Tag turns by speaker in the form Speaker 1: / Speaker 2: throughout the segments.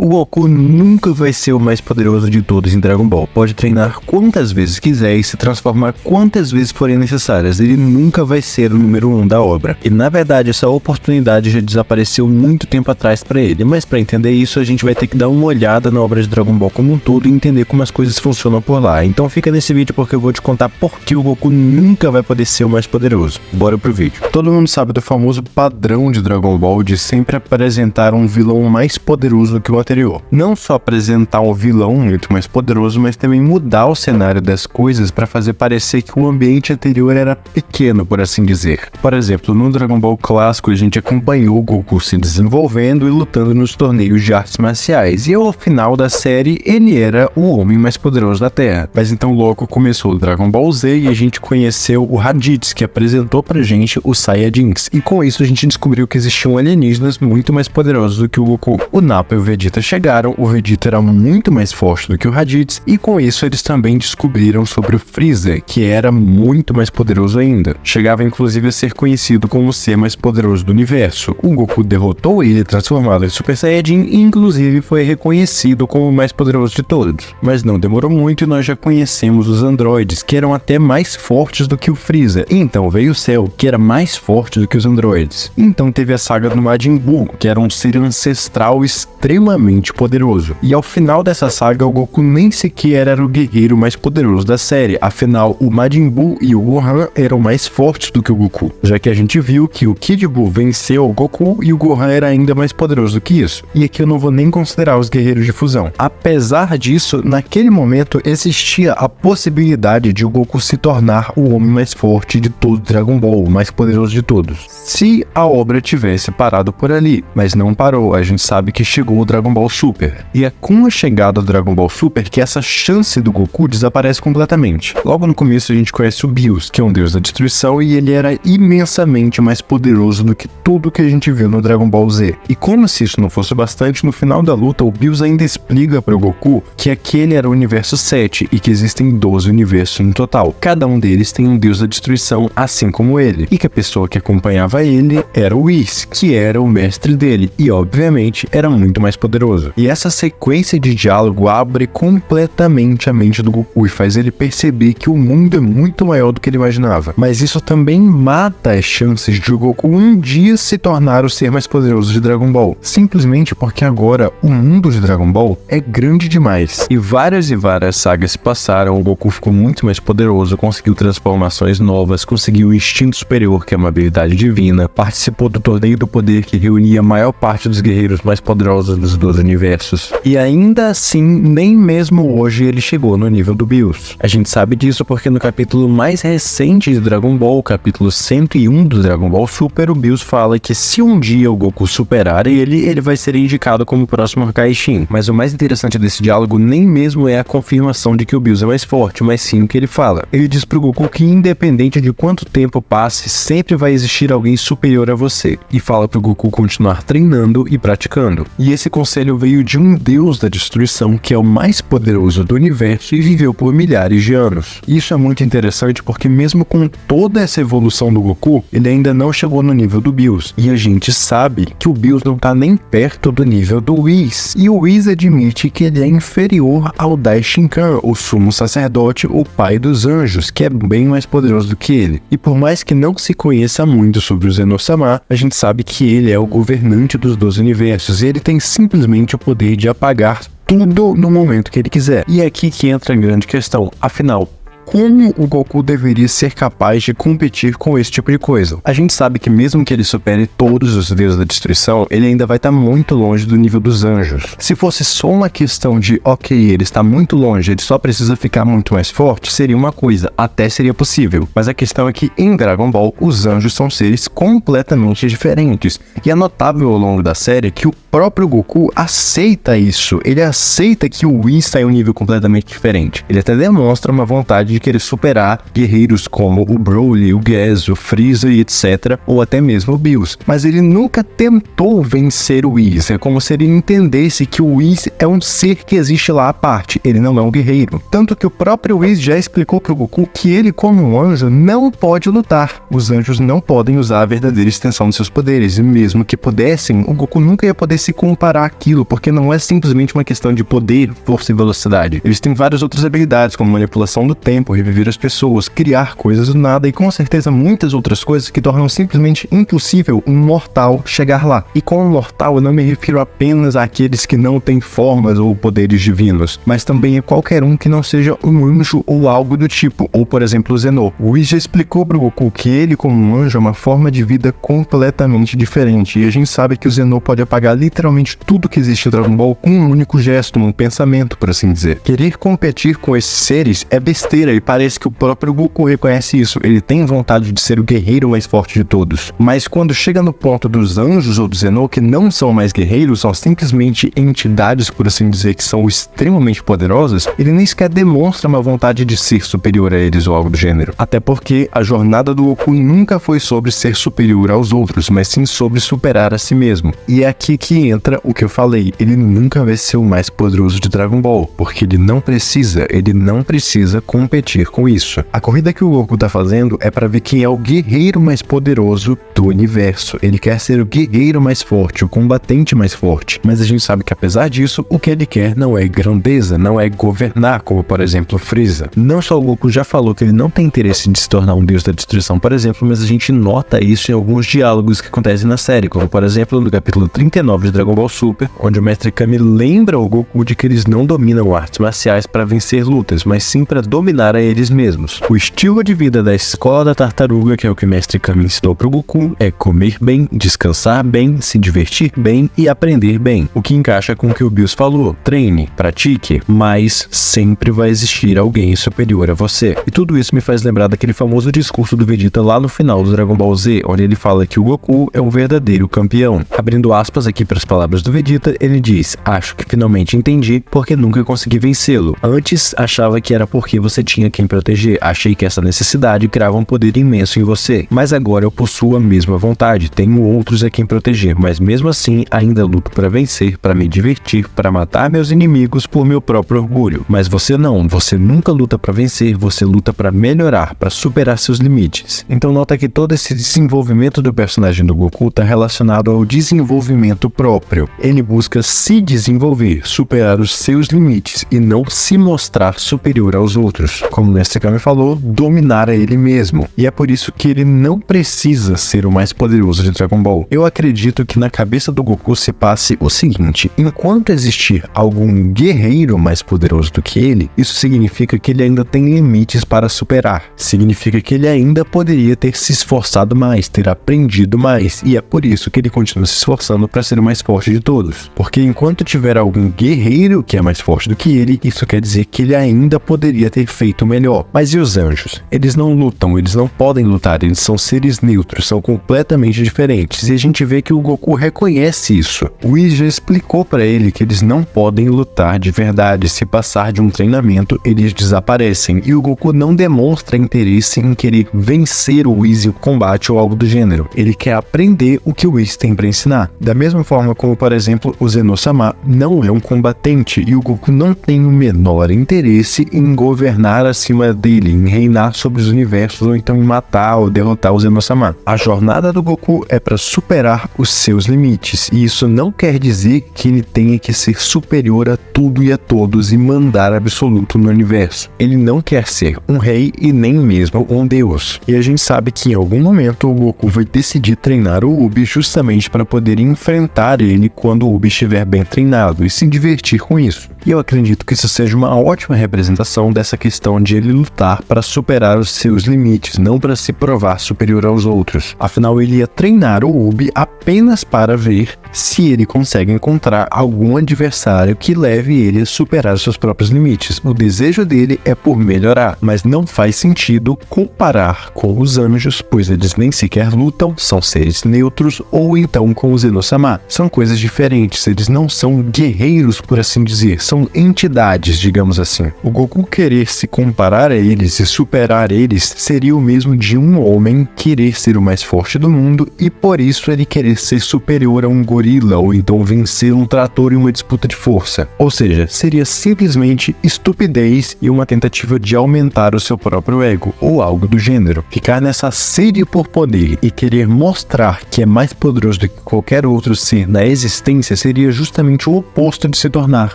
Speaker 1: O Goku nunca vai ser o mais poderoso de todos em Dragon Ball. Pode treinar quantas vezes quiser e se transformar quantas vezes forem necessárias. Ele nunca vai ser o número 1 da obra. E na verdade essa oportunidade já desapareceu muito tempo atrás para ele. Mas para entender isso a gente vai ter que dar uma olhada na obra de Dragon Ball como um todo e entender como as coisas funcionam por lá. Então fica nesse vídeo porque eu vou te contar por que o Goku nunca vai poder ser o mais poderoso. Bora pro vídeo. Todo mundo sabe do famoso padrão de Dragon Ball de sempre apresentar um vilão mais poderoso que o anterior. Não só apresentar um vilão muito mais poderoso, mas também mudar o cenário das coisas para fazer parecer que o ambiente anterior era pequeno, por assim dizer. Por exemplo, no Dragon Ball clássico a gente acompanhou o Goku se desenvolvendo e lutando nos torneios de artes marciais, e ao final da série ele era o homem mais poderoso da Terra. Mas então logo começou o Dragon Ball Z e a gente conheceu o Raditz, que apresentou pra gente os Saiyajins, e com isso a gente descobriu que existiam alienígenas muito mais poderosos do que o Goku. O Nappa e o Vegeta chegaram, o Vegeta era muito mais forte do que o Raditz, e com isso eles também descobriram sobre o Freeza, que era muito mais poderoso ainda. Chegava inclusive a ser conhecido como o ser mais poderoso do universo. O Goku derrotou ele transformado em Super Saiyajin e inclusive foi reconhecido como o mais poderoso de todos. Mas não demorou muito e nós já conhecemos os androides, que eram até mais fortes do que o Freeza. Então veio o Cell, que era mais forte do que os androides. Então teve a saga do Majin Buu, que era um ser ancestral extremamente poderoso. E ao final dessa saga, o Goku nem sequer era o guerreiro mais poderoso da série. Afinal, o Majin Buu e o Gohan eram mais fortes do que o Goku, já que a gente viu que o Kid Buu venceu o Goku e o Gohan era ainda mais poderoso do que isso. E aqui eu não vou nem considerar os guerreiros de fusão. Apesar disso, naquele momento existia a possibilidade de o Goku se tornar o homem mais forte de todo Dragon Ball, o mais poderoso de todos, se a obra tivesse parado por ali, mas não parou. A gente sabe que chegou o Dragon Ball Super, e é com a chegada do Dragon Ball Super que essa chance do Goku desaparece completamente. Logo no começo a gente conhece o Bills, que é um deus da destruição, e ele era imensamente mais poderoso do que tudo que a gente viu no Dragon Ball Z. E como se isso não fosse bastante, no final da luta o Bills ainda explica para o Goku que aquele era o universo 7 e que existem 12 universos no total. Cada um deles tem um deus da destruição, assim como ele, e que a pessoa que acompanhava ele era o Whis, que era o mestre dele, e obviamente era muito mais poderoso. E essa sequência de diálogo abre completamente a mente do Goku e faz ele perceber que o mundo é muito maior do que ele imaginava. Mas isso também mata as chances de o Goku um dia se tornar o ser mais poderoso de Dragon Ball, simplesmente porque agora o mundo de Dragon Ball é grande demais. E várias sagas se passaram, o Goku ficou muito mais poderoso, conseguiu transformações novas, conseguiu o instinto superior, que é uma habilidade divina, participou do torneio do poder que reunia a maior parte dos guerreiros mais poderosos dos 12 universos. E ainda assim, nem mesmo hoje ele chegou no nível do Bills. A gente sabe disso porque no capítulo mais recente de Dragon Ball, o capítulo 101 do Dragon Ball Super, o Bills fala que se um dia o Goku superar ele vai ser indicado como o próximo Kaioshin. Mas o mais interessante desse diálogo nem mesmo é a confirmação de que o Bills é mais forte, mas sim o que ele fala. Ele diz pro Goku que independente de quanto tempo passe, sempre vai existir alguém superior a você. E fala pro Goku continuar treinando e praticando. E esse conselho veio de um deus da destruição que é o mais poderoso do universo e viveu por milhares de anos. Isso é muito interessante porque mesmo com toda essa evolução do Goku, ele ainda não chegou no nível do Bills. E a gente sabe que o Bills não tá nem perto do nível do Whis. E o Whis admite que ele é inferior ao Daishinkan, o sumo sacerdote, o pai dos anjos, que é bem mais poderoso do que ele. E por mais que não se conheça muito sobre o Zeno-sama, a gente sabe que ele é o governante dos 12 universos e ele tem simplesmente o poder de apagar tudo no momento que ele quiser. E é aqui que entra a grande questão. Afinal, como o Goku deveria ser capaz de competir com esse tipo de coisa? A gente sabe que mesmo que ele supere todos os deuses da destruição, ele ainda vai estar muito longe do nível dos anjos. Se fosse só uma questão de, ok, ele está muito longe, ele só precisa ficar muito mais forte, seria uma coisa, até seria possível. Mas a questão é que em Dragon Ball, os anjos são seres completamente diferentes. E é notável ao longo da série que o próprio Goku aceita isso. Ele aceita que o Whis está em um nível completamente diferente. Ele até demonstra uma vontade de querer superar guerreiros como o Broly, o Gas, o Freeza e etc, ou até mesmo o Bills. Mas ele nunca tentou vencer o Whis. É como se ele entendesse que o Whis é um ser que existe lá à parte, ele não é um guerreiro. Tanto que o próprio Whis já explicou pro Goku que ele, como um anjo, não pode lutar. Os anjos não podem usar a verdadeira extensão de seus poderes, e mesmo que pudessem, o Goku nunca ia poder se comparar àquilo, porque não é simplesmente uma questão de poder, força e velocidade. Eles têm várias outras habilidades, como manipulação do tempo, reviver as pessoas, criar coisas do nada e com certeza muitas outras coisas que tornam simplesmente impossível um mortal chegar lá. E com um mortal eu não me refiro apenas àqueles que não têm formas ou poderes divinos, mas também a qualquer um que não seja um anjo ou algo do tipo, ou por exemplo o Zenô. O Whis já explicou pro Goku que ele, como um anjo, é uma forma de vida completamente diferente, e a gente sabe que o Zenô pode apagar literalmente tudo que existe em Dragon Ball com um único gesto, um pensamento, por assim dizer. Querer competir com esses seres é besteira, e parece que o próprio Goku reconhece isso. Ele tem vontade de ser o guerreiro mais forte de todos, mas quando chega no ponto dos anjos ou do Zenô, que não são mais guerreiros, são simplesmente entidades, por assim dizer, que são extremamente poderosas, ele nem sequer demonstra uma vontade de ser superior a eles ou algo do gênero. Até porque a jornada do Goku nunca foi sobre ser superior aos outros, mas sim sobre superar a si mesmo. E é aqui que entra o que eu falei, ele nunca vai ser o mais poderoso de Dragon Ball, porque ele não precisa competir com isso. A corrida que o Goku tá fazendo é para ver quem é o guerreiro mais poderoso do universo. Ele quer ser o guerreiro mais forte, o combatente mais forte, mas a gente sabe que apesar disso, o que ele quer não é grandeza, não é governar, como por exemplo Freeza. Não só o Goku já falou que ele não tem interesse de se tornar um deus da destruição, por exemplo, mas a gente nota isso em alguns diálogos que acontecem na série, como por exemplo no capítulo 39 de Dragon Ball Super, onde o Mestre Kami lembra o Goku de que eles não dominam artes marciais para vencer lutas, mas sim para dominar a eles mesmos. O estilo de vida da Escola da Tartaruga, que é o que o Mestre Kami ensinou pro Goku, é comer bem, descansar bem, se divertir bem e aprender bem. O que encaixa com o que o Bills falou: treine, pratique, mas sempre vai existir alguém superior a você. E tudo isso me faz lembrar daquele famoso discurso do Vegeta lá no final do Dragon Ball Z, onde ele fala que o Goku é um verdadeiro campeão. Abrindo aspas aqui para as palavras do Vegeta, ele diz: acho que finalmente entendi porque nunca consegui vencê-lo. Antes achava que era porque você tinha quem proteger, achei que essa necessidade criava um poder imenso em você, mas agora eu possuo a mesma vontade, tenho outros a quem proteger, mas mesmo assim ainda luto para vencer, para me divertir, para matar meus inimigos por meu próprio orgulho. Mas você não, você nunca luta para vencer, você luta para melhorar, para superar seus limites. Então nota que todo esse desenvolvimento do personagem do Goku está relacionado ao desenvolvimento próprio. Ele busca se desenvolver, superar os seus limites e não se mostrar superior aos outros. Como o Mestre Kami falou, dominar a ele mesmo. E é por isso que ele não precisa ser o mais poderoso de Dragon Ball. Eu acredito que na cabeça do Goku se passe o seguinte: enquanto existir algum guerreiro mais poderoso do que ele, isso significa que ele ainda tem limites para superar. Significa que ele ainda poderia ter se esforçado mais, ter aprendido mais. E é por isso que ele continua se esforçando para ser o mais forte de todos. Porque enquanto tiver algum guerreiro que é mais forte do que ele, isso quer dizer que ele ainda poderia ter feito melhor. Mas e os anjos? Eles não lutam, eles não podem lutar, eles são seres neutros, são completamente diferentes. E a gente vê que o Goku reconhece isso. O Whis já explicou para ele que eles não podem lutar de verdade. Se passar de um treinamento, eles desaparecem. E o Goku não demonstra interesse em querer vencer o Whis em combate ou algo do gênero. Ele quer aprender o que o Whis tem para ensinar. Da mesma forma como, por exemplo, o Zenô-sama não é um combatente e o Goku não tem o menor interesse em governar acima dele, em reinar sobre os universos ou então em matar ou derrotar o Zenô-sama. A jornada do Goku é para superar os seus limites, e isso não quer dizer que ele tenha que ser superior a tudo e a todos e mandar absoluto no universo. Ele não quer ser um rei e nem mesmo um deus. E a gente sabe que em algum momento o Goku vai decidir treinar o Ubi justamente para poder enfrentar ele quando o Ubi estiver bem treinado e se divertir com isso. E eu acredito que isso seja uma ótima representação dessa questão de ele lutar para superar os seus limites, não para se provar superior aos outros. Afinal, ele ia treinar o Ubi apenas para ver se ele consegue encontrar algum adversário que leve ele a superar seus próprios limites. O desejo dele é por melhorar, mas não faz sentido comparar com os anjos, pois eles nem sequer lutam, são seres neutros, ou então com o Zenô-sama. São coisas diferentes, eles não são guerreiros, por assim dizer, são entidades, digamos assim. O Goku querer se comparar comparar a eles e superar eles seria o mesmo de um homem querer ser o mais forte do mundo e por isso ele querer ser superior a um gorila ou então vencer um trator em uma disputa de força. Ou seja, seria simplesmente estupidez e uma tentativa de aumentar o seu próprio ego ou algo do gênero. Ficar nessa sede por poder e querer mostrar que é mais poderoso do que qualquer outro ser na existência seria justamente o oposto de se tornar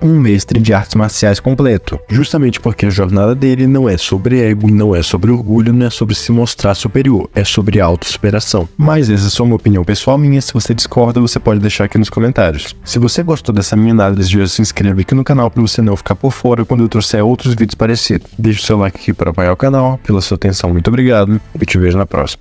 Speaker 1: um mestre de artes marciais completo. Justamente porque a jornada dele não é sobre ego, não é sobre orgulho, não é sobre se mostrar superior, é sobre autossuperação. Mas essa é só uma opinião pessoal minha, se você discorda você pode deixar aqui nos comentários. Se você gostou dessa minha análise de hoje, se inscreve aqui no canal para você não ficar por fora quando eu trouxer outros vídeos parecidos. Deixe o seu like aqui para apoiar o canal, pela sua atenção, muito obrigado e te vejo na próxima.